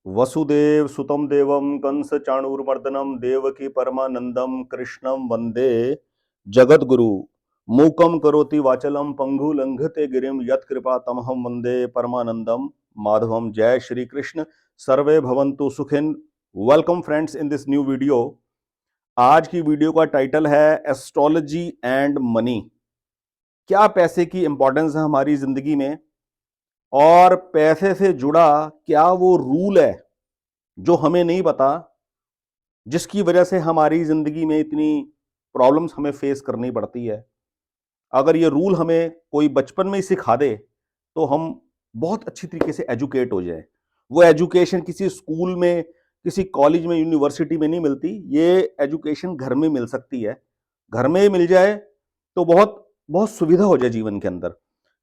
वसुदेव सुतम देवम कंस चाणूरमर्दनम देवकी परमानंदम कृष्णम वंदे जगद्गुरु मूकम करोति वाचलम पंगु लंघते गिरिम यत् कृपा तमहम वंदे परमानंदम माधवम। जय श्री कृष्ण। सर्वे भवन्तु सुखिन। Welcome friends in this new video. आज की वीडियो का टाइटल है एस्ट्रोलॉजी एंड मनी। क्या पैसे की इंपॉर्टेंस है हमारी जिंदगी में, और पैसे से जुड़ा क्या वो रूल है जो हमें नहीं पता, जिसकी वजह से हमारी जिंदगी में इतनी प्रॉब्लम्स हमें फेस करनी पड़ती है। अगर ये रूल हमें कोई बचपन में ही सिखा दे तो हम बहुत अच्छी तरीके से एजुकेट हो जाए। वो एजुकेशन किसी स्कूल में, किसी कॉलेज में, यूनिवर्सिटी में नहीं मिलती। ये एजुकेशन घर में मिल सकती है। घर में मिल जाए तो बहुत बहुत सुविधा हो जाए जीवन के अंदर।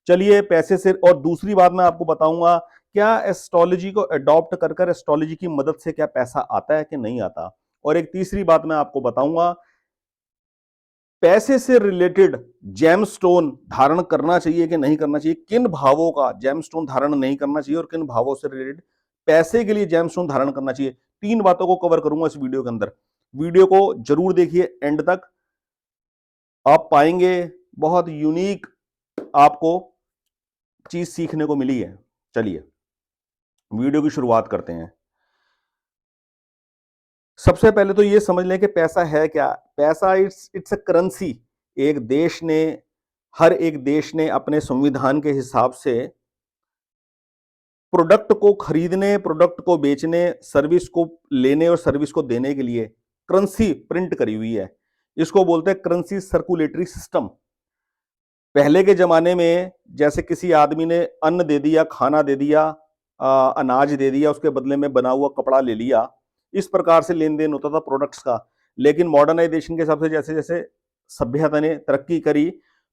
चलिए पैसे से, और दूसरी बात मैं आपको बताऊंगा क्या एस्ट्रोलॉजी को अडॉप्ट कर कर एस्ट्रोलॉजी की मदद से क्या पैसा आता है कि नहीं आता। और एक तीसरी बात मैं आपको बताऊंगा, पैसे से रिलेटेड जेमस्टोन धारण करना चाहिए कि नहीं करना चाहिए, किन भावों का जेमस्टोन धारण नहीं करना चाहिए और किन भावों से रिलेटेड पैसे के लिए जेमस्टोन धारण करना चाहिए। तीन बातों को कवर करूंगा इस वीडियो के अंदर। वीडियो को जरूर देखिए एंड तक, आप पाएंगे बहुत यूनिक आपको चीज सीखने को मिली है। चलिए वीडियो की शुरुआत करते हैं। सबसे पहले तो ये समझ लें कि पैसा है क्या। पैसा इट्स अ करेंसी। एक देश ने, हर एक देश ने अपने संविधान के हिसाब से प्रोडक्ट को खरीदने, प्रोडक्ट को बेचने, सर्विस को लेने और सर्विस को देने के लिए करेंसी प्रिंट करी हुई है। इसको बोलते हैं करेंसी सर्कुलेटरी सिस्टम। पहले के जमाने में जैसे किसी आदमी ने अन्न दे दिया, खाना दे दिया, अनाज दे दिया, उसके बदले में बना हुआ कपड़ा ले लिया, इस प्रकार से लेन देन होता था प्रोडक्ट्स का। लेकिन मॉडर्नाइजेशन के हिसाब से जैसे जैसे सभ्यता ने तरक्की करी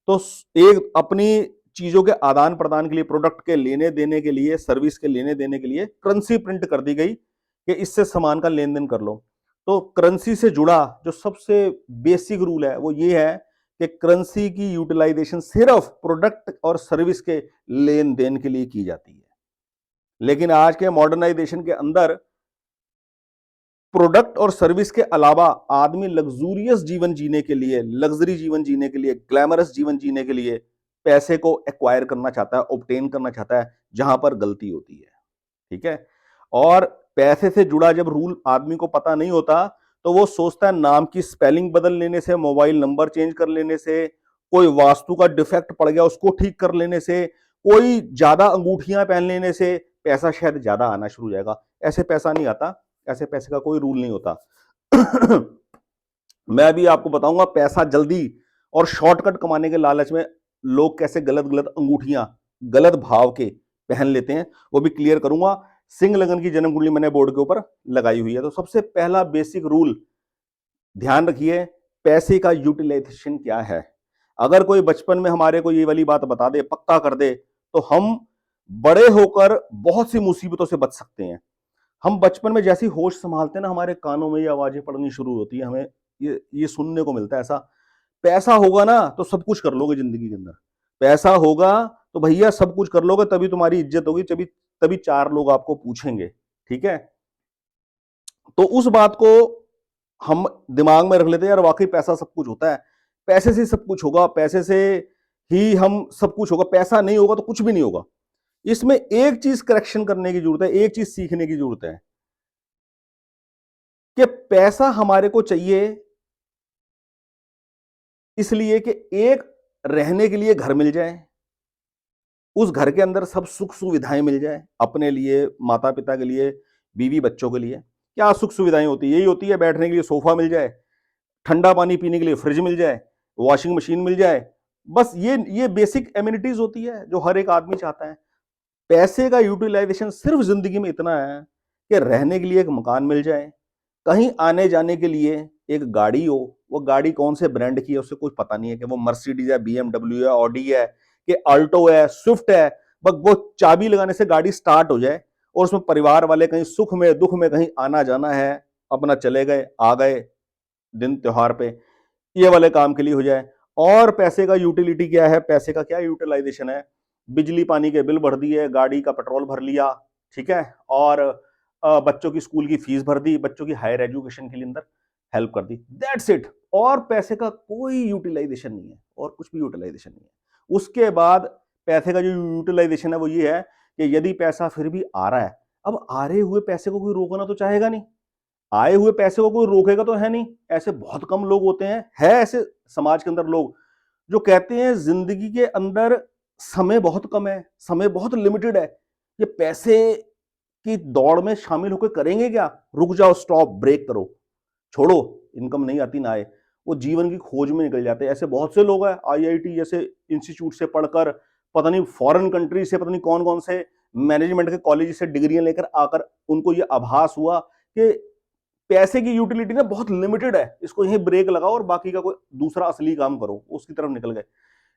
तो एक अपनी चीजों के आदान प्रदान के लिए, प्रोडक्ट के लेने देने के लिए, सर्विस के लेने देने के लिए करेंसी प्रिंट कर दी गई कि इससे सामान का लेन देन कर लो। तो करेंसी से जुड़ा जो सबसे बेसिक रूल है वो ये है कि करेंसी की यूटिलाइजेशन सिर्फ प्रोडक्ट और सर्विस के लेन देन के लिए की जाती है। लेकिन आज के मॉडर्नाइजेशन के अंदर प्रोडक्ट और सर्विस के अलावा आदमी लग्जूरियस जीवन जीने के लिए, लग्जरी जीवन जीने के लिए, ग्लैमरस जीवन जीने के लिए पैसे को एक्वायर करना चाहता है, ऑब्टेन करना चाहता है, जहां पर गलती होती है। ठीक है। और पैसे से जुड़ा जब रूल आदमी को पता नहीं होता तो वो सोचता है नाम की स्पेलिंग बदल लेने से, मोबाइल नंबर चेंज कर लेने से, कोई वास्तु का डिफेक्ट पड़ गया उसको ठीक कर लेने से, कोई ज्यादा अंगूठियां पहन लेने से पैसा शायद ज्यादा आना शुरू हो जाएगा। ऐसे पैसा नहीं आता। ऐसे पैसे का कोई रूल नहीं होता। मैं अभी आपको बताऊंगा पैसा जल्दी और शॉर्टकट कमाने के लालच में लोग कैसे गलत गलत अंगूठियां गलत भाव के पहन लेते हैं, वो भी क्लियर करूंगा। सिंह लगन की जन्म कुंडली मैंने बोर्ड के ऊपर लगाई हुई है। तो सबसे पहला बेसिक रूल ध्यान रखिए, पैसे का यूटिलाइजेशन क्या है। अगर कोई बचपन में हमारे को ये वाली बात बता दे, पक्का कर दे, तो हम बड़े होकर बहुत सी मुसीबतों से बच सकते हैं। हम बचपन में जैसी होश संभालते हैं ना, हमारे कानों में ये आवाजें पड़नी शुरू होती है, हमें ये सुनने को मिलता है ऐसा, पैसा होगा ना तो सब कुछ कर लोगे जिंदगी के अंदर। पैसा होगा तो भैया सब कुछ कर लोगे, तभी तुम्हारी इज्जत होगी, तभी तभी चार लोग आपको पूछेंगे। ठीक है। तो उस बात को हम दिमाग में रख लेते हैं, यार वाकई पैसा सब कुछ होता है, पैसे से सब कुछ होगा, पैसे से ही हम सब कुछ होगा, पैसा नहीं होगा तो कुछ भी नहीं होगा। इसमें एक चीज करेक्शन करने की जरूरत है, एक चीज सीखने की जरूरत है कि पैसा हमारे को चाहिए इसलिए कि एक रहने के लिए घर मिल जाए, उस घर के अंदर सब सुख सुविधाएं मिल जाए, अपने लिए, माता पिता के लिए, बीवी बच्चों के लिए। क्या सुख सुविधाएं होती है? यही होती है, बैठने के लिए सोफा मिल जाए, ठंडा पानी पीने के लिए फ्रिज मिल जाए, वॉशिंग मशीन मिल जाए। बस ये बेसिक एमिनिटीज होती है जो हर एक आदमी चाहता है। पैसे का यूटिलाइजेशन सिर्फ जिंदगी में इतना है कि रहने के लिए एक मकान मिल जाए, कहीं आने जाने के लिए एक गाड़ी हो, वो गाड़ी कौन से ब्रांड की है उससे कुछ पता नहीं है, कि वो मर्सिडीज है, बीएमडब्ल्यू है, ऑडी है, कि अल्टो है, स्विफ्ट है। बस वो चाबी लगाने से गाड़ी स्टार्ट हो जाए और उसमें परिवार वाले कहीं सुख में दुख में कहीं आना जाना है, अपना चले गए आ गए दिन त्योहार पे, ये वाले काम के लिए हो जाए। और पैसे का यूटिलिटी क्या है, पैसे का क्या यूटिलाइजेशन है? बिजली पानी के बिल भर दिए, गाड़ी का पेट्रोल भर लिया, ठीक है, और बच्चों की स्कूल की फीस भर दी, बच्चों की हायर एजुकेशन के लिए अंदर हेल्प कर दी, दैट्स इट। और पैसे का कोई यूटिलाइजेशन नहीं है, और कुछ भी यूटिलाइजेशन नहीं है। उसके बाद पैसे का जो यूटिलाइजेशन है वो ये है कि यदि पैसा फिर भी आ रहा है, अब आ रहे हुए पैसे को कोई रोकना तो चाहेगा नहीं, आए हुए पैसे को कोई रोकेगा तो है नहीं। ऐसे बहुत कम लोग होते हैं, है ऐसे समाज के अंदर लोग जो कहते हैं जिंदगी के अंदर समय बहुत कम है, समय बहुत लिमिटेड है, ये पैसे की दौड़ में शामिल होकर करेंगे क्या? रुक जाओ, स्टॉप, ब्रेक करो, छोड़ो, इनकम नहीं आती ना आए। वो जीवन की खोज में निकल जाते हैं। ऐसे बहुत से लोग हैं आईआईटी जैसे इंस्टीट्यूट से पढ़कर, पता नहीं फॉरेन कंट्री से, पता नहीं कौन कौन से मैनेजमेंट के कॉलेज से डिग्रियां लेकर आकर उनको ये आभास हुआ कि पैसे की यूटिलिटी ना बहुत लिमिटेड है, इसको यहीं ब्रेक लगाओ और बाकी का कोई दूसरा असली काम करो, उसकी तरफ निकल गए।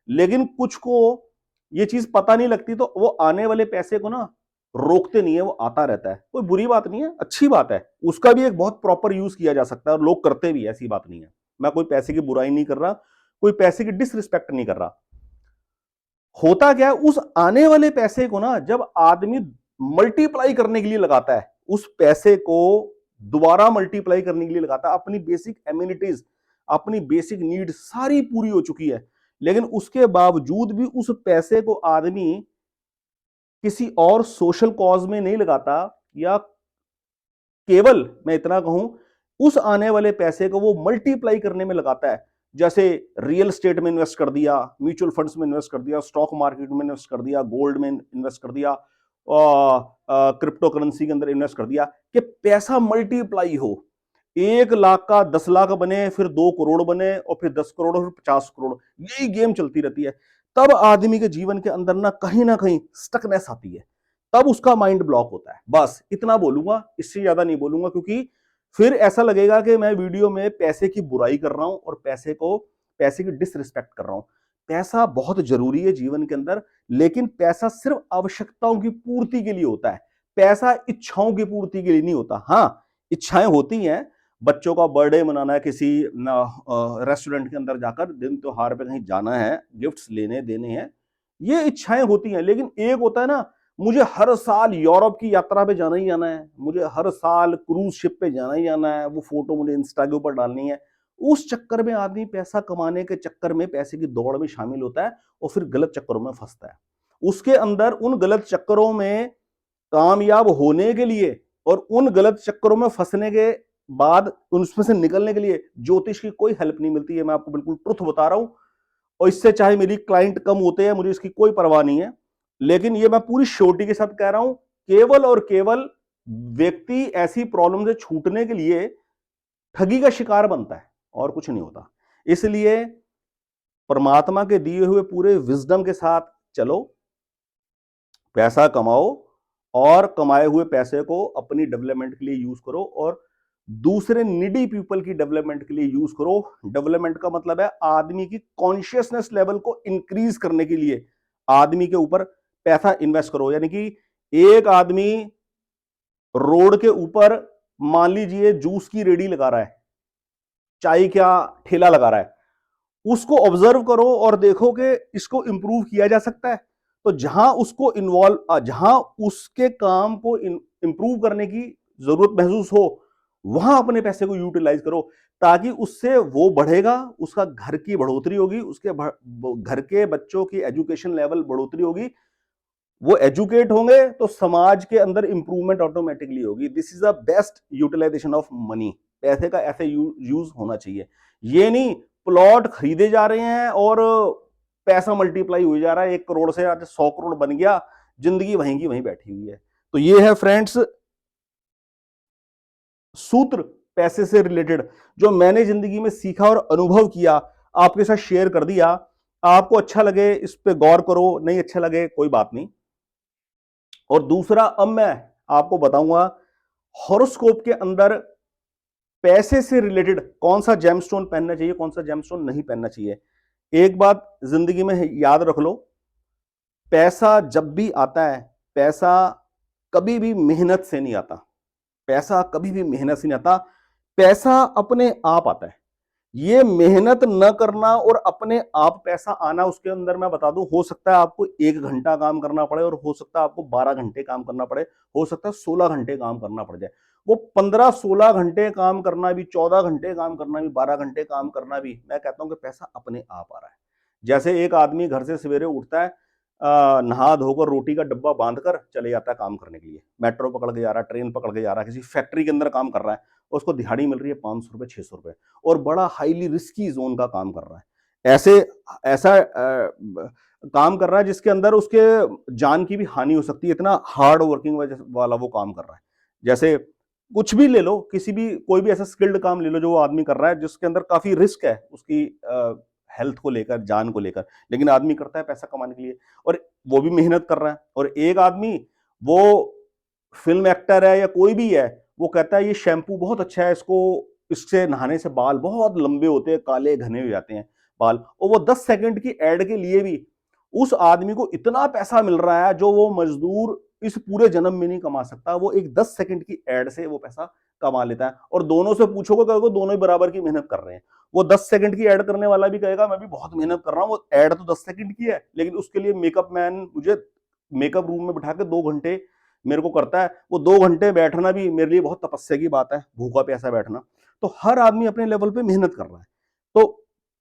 लेकिन कुछ को ये चीज पता नहीं लगती, तो वो आने वाले पैसे को ना रोकते नहीं है, वो आता रहता है। कोई बुरी बात नहीं है, अच्छी बात है, उसका भी एक बहुत प्रॉपर यूज किया जा सकता है और लोग करते भी, ऐसी बात नहीं है। मैं कोई पैसे की बुराई नहीं कर रहा, कोई पैसे की डिसरिस्पेक्ट नहीं कर रहा। होता क्या है, उस आने वाले पैसे को ना जब आदमी मल्टीप्लाई करने के लिए लगाता है, उस पैसे को दोबारा मल्टीप्लाई करने के लिए लगाता है, अपनी बेसिक एम्यूनिटीज, अपनी बेसिक नीड सारी पूरी हो चुकी है, लेकिन उसके बावजूद भी उस पैसे को आदमी किसी और सोशल कॉज में नहीं लगाता, या केवल मैं इतना कहूं उस आने वाले पैसे को वो मल्टीप्लाई करने में लगाता है। जैसे रियल स्टेट में इन्वेस्ट कर दिया, म्यूचुअल फंड्स में इन्वेस्ट कर दिया, स्टॉक मार्केट में इन्वेस्ट कर दिया, गोल्ड में इन्वेस्ट कर दिया, क्रिप्टो करेंसी के अंदर इन्वेस्ट कर दिया, कि पैसा मल्टीप्लाई हो। 1 लाख का 10 लाख बने, फिर 2 करोड़ बने, और फिर 10 करोड़, फिर 50 करोड़, यही गेम चलती रहती है। तब आदमी के जीवन के अंदर ना कहीं स्टकनेस आती है, तब उसका माइंड ब्लॉक होता है। बस इतना बोलूंगा, इससे ज्यादा नहीं बोलूंगा, क्योंकि फिर ऐसा लगेगा कि मैं वीडियो में पैसे की बुराई कर रहा हूं और पैसे की डिसरिस्पेक्ट कर रहा हूं। पैसा बहुत जरूरी है जीवन के अंदर, लेकिन पैसा सिर्फ आवश्यकताओं की पूर्ति के लिए होता है, पैसा इच्छाओं की पूर्ति के लिए नहीं होता। हाँ, इच्छाएं होती हैं, बच्चों का बर्थडे मनाना है, किसी रेस्टोरेंट के अंदर जाकर दिन त्योहार पे कहीं जाना है, गिफ्ट्स लेने देने हैं, ये इच्छाएं होती हैं। लेकिन एक होता है ना, मुझे हर साल यूरोप की यात्रा पे जाना ही जाना है, मुझे हर साल क्रूज शिप पे जाना ही जाना है, वो फोटो मुझे इंस्टा के ऊपर डालनी है। उस चक्कर में आदमी पैसा कमाने के चक्कर में पैसे की दौड़ में शामिल होता है और फिर गलत चक्करों में फंसता है। उसके अंदर उन गलत चक्करों में कामयाब होने के लिए और उन गलत चक्करों में फंसने के बाद उसमें से निकलने के लिए ज्योतिष की कोई हेल्प नहीं मिलती है। मैं आपको बिल्कुल ट्रुथ बता रहा हूं, और इससे चाहे मेरी क्लाइंट कम होते हैं, मुझे इसकी कोई परवाह नहीं है, लेकिन ये मैं पूरी श्योरिटी के साथ कह रहा हूं, केवल और केवल व्यक्ति ऐसी प्रॉब्लम से छूटने के लिए ठगी का शिकार बनता है और कुछ नहीं होता। इसलिए परमात्मा के दिए हुए पूरे विजडम के साथ चलो, पैसा कमाओ, और कमाए हुए पैसे को अपनी डेवलपमेंट के लिए यूज करो और दूसरे निडी पीपल की डेवलपमेंट के लिए यूज करो। डेवलपमेंट का मतलब है आदमी की कॉन्शियसनेस लेवल को इंक्रीज करने के लिए आदमी के ऊपर पैसा इन्वेस्ट करो। यानी कि एक आदमी रोड के ऊपर मान लीजिए जूस की रेडी लगा रहा है, चाय का ठेला लगा रहा है, उसको ऑब्जर्व करो और देखो कि इसको इंप्रूव किया जा सकता है। तो जहां उसके काम को इंप्रूव करने की जरूरत महसूस हो, वहां अपने पैसे को यूटिलाइज करो, ताकि उससे वो बढ़ेगा, उसका घर की बढ़ोतरी होगी, उसके घर के बच्चों की एजुकेशन लेवल बढ़ोतरी होगी, वो एजुकेट होंगे तो समाज के अंदर इंप्रूवमेंट ऑटोमेटिकली होगी। This is the best utilisation of money. पैसे का ऐसे यूज होना चाहिए, ये नहीं प्लॉट खरीदे जा रहे हैं और पैसा मल्टीप्लाई हो जा रहा है, 1 करोड़ से आज 100 करोड़ बन गया, जिंदगी वहीं की वहीं बैठी हुई है। तो ये है फ्रेंड्स सूत्र पैसे से रिलेटेड, जो मैंने जिंदगी में सीखा और अनुभव किया, आपके साथ शेयर कर दिया। आपको अच्छा लगे इस पे गौर करो, नहीं अच्छा लगे कोई बात नहीं। और दूसरा, अब मैं आपको बताऊंगा हॉरोस्कोप के अंदर पैसे से रिलेटेड कौन सा जेमस्टोन पहनना चाहिए, कौन सा जेमस्टोन नहीं पहनना चाहिए। एक बात जिंदगी में याद रख लो, पैसा जब भी आता है, पैसा कभी भी मेहनत से नहीं आता, पैसा कभी भी मेहनत से नहीं आता, पैसा अपने आप आता है। ये मेहनत न करना और अपने आप पैसा आना, उसके अंदर मैं बता दूं, हो सकता है आपको 1 घंटा काम करना पड़े और हो सकता है आपको 12 घंटे काम करना पड़े, हो सकता है 16 घंटे काम करना पड़ जाए। वो 15-16 घंटे काम करना भी, 14 घंटे काम करना भी, 12 घंटे काम करना भी, मैं कहता हूं कि पैसा अपने आप आ रहा है। जैसे एक आदमी घर से सवेरे उठता है, नहा धोकर रोटी का डब्बा बांधकर चले जाता है काम करने के लिए, मेट्रो पकड़ के जा रहा है, ट्रेन पकड़ के जा रहा है, किसी फैक्ट्री के अंदर काम कर रहा है, उसको दिहाड़ी मिल रही है 500 रुपए, 600 रुपए, और बड़ा हाईली रिस्की जोन का काम कर रहा है। ऐसा काम कर रहा है जिसके अंदर उसके जान की भी हानि हो सकती है, इतना हार्ड वर्किंग वाला वो काम कर रहा है। जैसे कुछ भी ले लो, किसी भी कोई भी ऐसा स्किल्ड काम ले लो जो वो आदमी कर रहा है, जिसके अंदर काफी रिस्क है उसकी हेल्थ को लेकर, जान को लेकर, लेकिन आदमी करता है पैसा कमाने के लिए, और वो भी मेहनत कर रहा है। और एक आदमी, वो फिल्म एक्टर है या कोई भी है, वो कहता है ये शैम्पू बहुत अच्छा है, इससे नहाने से बाल बहुत लंबे होते हैं, काले घने हो जाते हैं बाल, और वो 10 सेकंड की एड के लिए भी उस आदमी को इतना पैसा मिल रहा है जो वो मजदूर इस पूरे जन्म में नहीं कमा सकता। वो एक 10 सेकंड की एड से वो पैसा कमा लेता है। और दोनों से पूछोगे, कहोगे दोनों ही बराबर की मेहनत कर रहे हैं। वो 10 सेकंड की एड करने वाला भी कहेगा मैं भी बहुत मेहनत कर रहा हूँ, वो एड तो 10 सेकंड की है, लेकिन उसके लिए मेकअप मैन मुझे मेकअप रूम में बिठा के 2 घंटे मेरे को करता है, वो 2 घंटे बैठना भी मेरे लिए बहुत तपस्या की बात है, भूखा प्यासा बैठना। तो हर आदमी अपने लेवल पे मेहनत कर रहा है। तो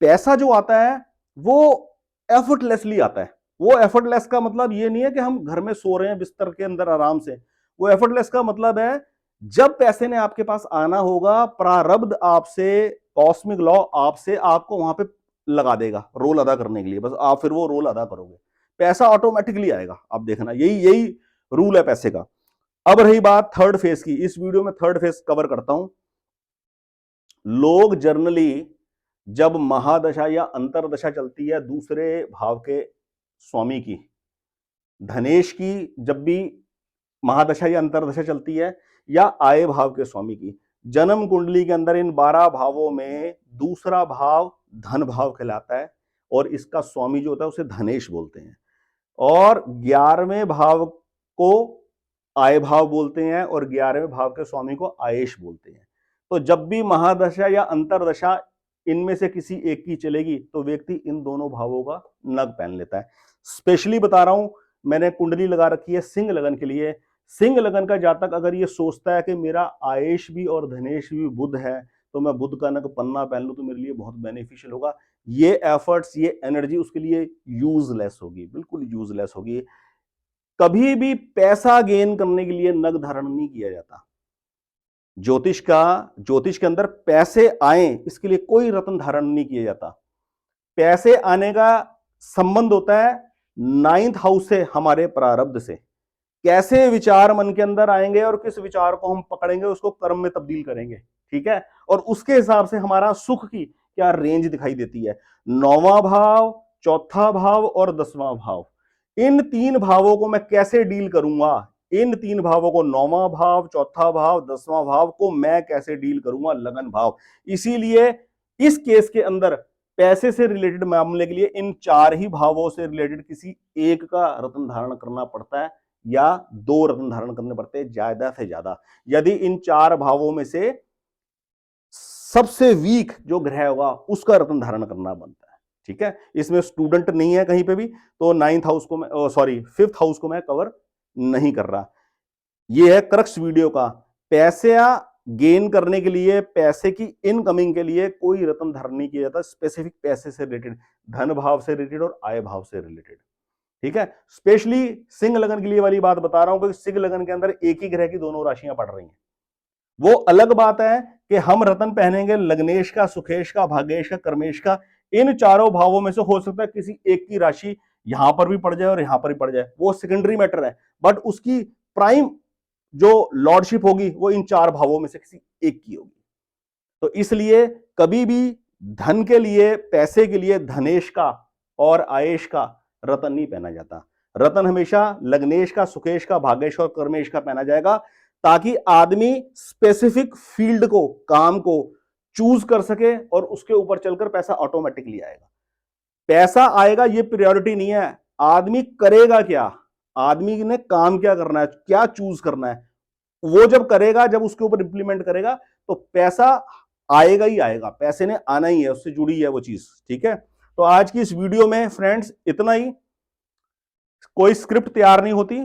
पैसा जो आता है वो एफर्टलेसली आता है। वो एफर्टलेस का मतलब ये नहीं है कि हम घर में सो रहे हैं बिस्तर के अंदर आराम से। वो एफर्टलेस का मतलब है जब पैसे ने आपके पास आना होगा, प्रारब्ध आपसे, कॉस्मिक लॉ आपसे आपको वहां पे लगा देगा रोल अदा करने के लिए, बस आप फिर वो रोल अदा करोगे, पैसा ऑटोमेटिकली आएगा। आप देखना, यही यही रूल है पैसे का। अब रही बात थर्ड फेज की, इस वीडियो में थर्ड फेज कवर करता हूं। लोग जनरली जब महादशा या अंतरदशा चलती है दूसरे भाव के स्वामी की, धनेश की, जब भी महादशा या अंतरदशा चलती है, या आय भाव के स्वामी की, जन्म कुंडली के अंदर इन 12 भावों में दूसरा भाव धन भाव कहलाता है, और इसका स्वामी जो होता है उसे धनेश बोलते हैं। और 11वें भाव को आय भाव बोलते हैं, और 11वें भाव के स्वामी को आयेश बोलते हैं। तो जब भी महादशा या अंतरदशा इनमें से किसी एक की चलेगी तो व्यक्ति इन दोनों भावों का नग पहन लेता है। स्पेशली बता रहा हूं, मैंने कुंडली लगा रखी है सिंह लगन के लिए। सिंह लगन का जातक अगर ये सोचता है कि मेरा आयेश भी और धनेश भी बुध है, तो मैं बुध का नग पन्ना पहन लूं तो मेरे लिए बहुत बेनिफिशियल होगा, ये एफर्ट्स, ये एनर्जी उसके लिए यूजलेस होगी, बिल्कुल यूजलेस होगी। कभी भी पैसा गेन करने के लिए नग धारण नहीं किया जाता। ज्योतिष के अंदर पैसे आए इसके लिए कोई रत्न धारण नहीं किया जाता। पैसे आने का संबंध होता है 9th हाउस से, हमारे प्रारब्ध से। कैसे विचार मन के अंदर आएंगे और किस विचार को हम पकड़ेंगे, उसको कर्म में तब्दील करेंगे, ठीक है। और उसके हिसाब से हमारा सुख की क्या रेंज दिखाई देती है। 9वां भाव, चौथा भाव और 10वां भाव, इन 3 भावों को मैं कैसे डील करूंगा, इन 3 भावों को, 9वां भाव, चौथा भाव, 10वां भाव को मैं कैसे डील करूंगा, लगन भाव। इसीलिए इस केस के अंदर पैसे से रिलेटेड मामले के लिए इन 4 ही भावों से रिलेटेड किसी एक का रत्न धारण करना पड़ता है, या 2 रत्न धारण करने पड़ते हैं ज्यादा से ज्यादा। यदि इन 4 भावों में से सबसे वीक जो ग्रह होगा उसका रत्न धारण करना बनता है, ठीक है। इसमें स्टूडेंट नहीं है कहीं पे भी, तो 9th हाउस को मैं, 5th हाउस को मैं कवर नहीं कर रहा। ये है क्रक्स वीडियो का। पैसे गेन करने के लिए, पैसे की इनकमिंग के लिए कोई रत्न धारण नहीं किया जाता, स्पेसिफिक पैसे से रिलेटेड, धन भाव से रिलेटेड और आय भाव से रिलेटेड, ठीक है। स्पेशली सिंह लगन के लिए वाली बात बता रहा हूं, क्योंकि सिंह लगन के अंदर एक ही ग्रह की दोनों राशियां पड़ रही हैं। वो अलग बात है कि हम रत्न पहनेंगे लग्नेश का, सुखेश का, भाग्येश का, कर्मेश का। इन 4 भावों में से हो सकता है किसी एक की राशि यहां पर भी पड़ जाए और यहां पर भी पड़ जाए, वो सेकेंडरी मैटर है। बट उसकी प्राइम जो लॉर्डशिप होगी वो इन 4 भावों में से किसी एक की होगी। तो इसलिए कभी भी धन के लिए, पैसे के लिए धनेश का और आयेश का रत्न नहीं पहना जाता। रत्न हमेशा लग्नेश का, सुकेश का, भाग्येश और कर्मेश का पहना जाएगा, ताकि आदमी स्पेसिफिक फील्ड को, काम को चूज कर सके और उसके ऊपर चलकर पैसा ऑटोमेटिकली आएगा। पैसा आएगा ये प्रायोरिटी नहीं है, आदमी करेगा क्या, आदमी ने काम क्या करना है, क्या चूज करना है, वो जब करेगा, जब उसके ऊपर इंप्लीमेंट करेगा तो पैसा आएगा ही आएगा, पैसे ने आना ही है, उससे जुड़ी है वो चीज। ठीक है, तो आज की इस वीडियो में फ्रेंड्स इतना ही। कोई स्क्रिप्ट तैयार नहीं होती,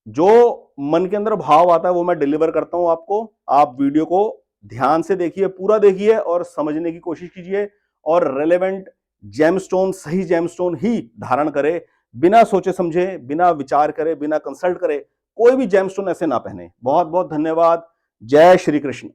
जो मन के अंदर भाव आता है वो मैं डिलीवर करता हूं आपको। आप वीडियो को ध्यान से देखिए, पूरा देखिए और समझने की कोशिश कीजिए, और रेलेवेंट जेमस्टोन, सही जेमस्टोन ही धारण करे। बिना सोचे समझे, बिना विचार करे, बिना कंसल्ट करे कोई भी जेमस्टोन ऐसे ना पहने। बहुत बहुत धन्यवाद। जय श्री कृष्ण।